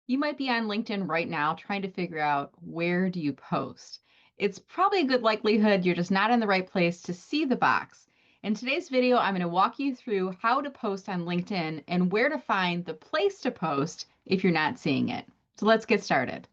You might be on LinkedIn right now trying to figure out where do you post. It's probably a good likelihood you're just not in the right place to see the box. In today's video, I'm going to walk you through how to post on LinkedIn and where to find the place to post if you're not seeing it. So let's get started.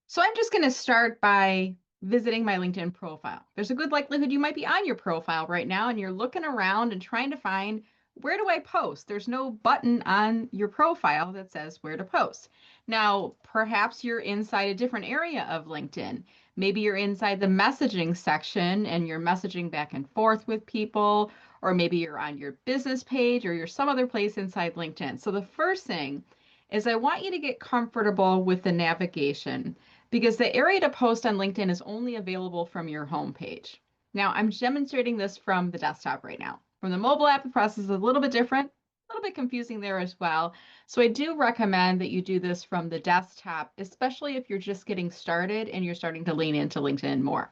So I'm just going to start by visiting my LinkedIn profile. There's a good likelihood you might be on your profile right now and you're looking around and trying to find where do I post? There's no button on your profile that says where to post. Now, perhaps you're inside a different area of LinkedIn. Maybe you're inside the messaging section and you're messaging back and forth with people, or maybe you're on your business page or you're some other place inside LinkedIn. So the first thing is I want you to get comfortable with the navigation because the area to post on LinkedIn is only available from your homepage. Now, I'm demonstrating this from the desktop right now. From the mobile app, the process is a little bit different, a little bit confusing there as well. So I do recommend that you do this from the desktop, especially if you're just getting started and you're starting to lean into LinkedIn more.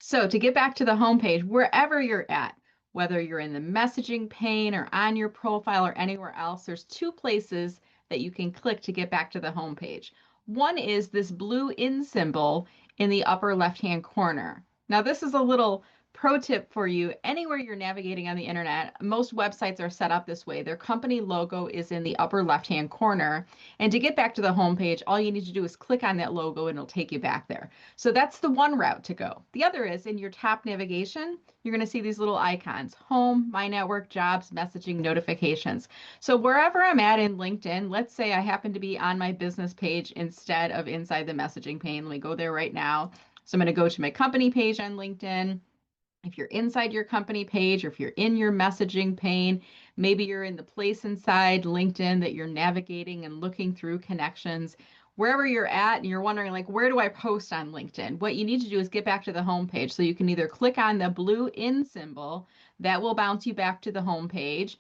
So to get back to the homepage, wherever you're at, whether you're in the messaging pane or on your profile or anywhere else, there's two places that you can click to get back to the homepage. One is this blue in symbol in the upper left-hand corner. Now, this is a little pro tip for you. Anywhere you're navigating on the internet, most websites are set up this way. Their company logo is in the upper left-hand corner. And to get back to the homepage, all you need to do is click on that logo and it'll take you back there. So that's the one route to go. The other is in your top navigation, you're going to see these little icons: home, my network, jobs, messaging, notifications. So wherever I'm at in LinkedIn, let's say I happen to be on my business page instead of inside the messaging pane. Let me go there right now. So I'm going to go to my company page on LinkedIn. If you're inside your company page or if you're in your messaging pane, maybe you're in the place inside LinkedIn that you're navigating and looking through connections. Wherever you're at and you're wondering, like, where do I post on LinkedIn? What you need to do is get back to the home page. So you can either click on the blue in symbol, that will bounce you back to the home page.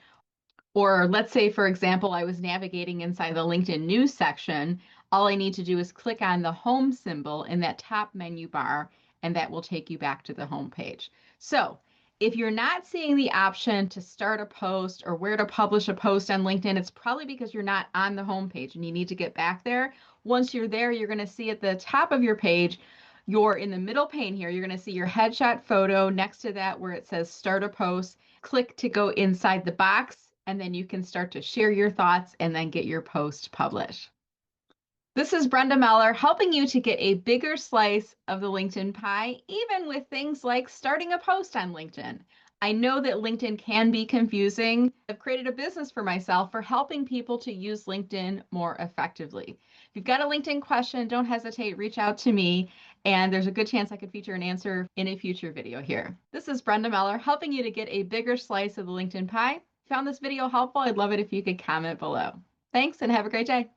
Or let's say, for example, I was navigating inside the LinkedIn news section. All I need to do is click on the home symbol in that top menu bar, and that will take you back to the home page. So if you're not seeing the option to start a post or where to publish a post on LinkedIn, it's probably because you're not on the home page and you need to get back there. Once you're there, you're going to see at the top of your page, you're in the middle pane here, you're going to see your headshot photo next to that where it says start a post. Click to go inside the box, and then you can start to share your thoughts and then get your post published. This is Brenda Meller helping you to get a bigger slice of the LinkedIn pie, even with things like starting a post on LinkedIn. I know that LinkedIn can be confusing. I've created a business for myself for helping people to use LinkedIn more effectively. If you've got a LinkedIn question, don't hesitate, reach out to me, and there's a good chance I could feature an answer in a future video here. This is Brenda Meller helping you to get a bigger slice of the LinkedIn pie. If you found this video helpful, I'd love it if you could comment below. Thanks and have a great day.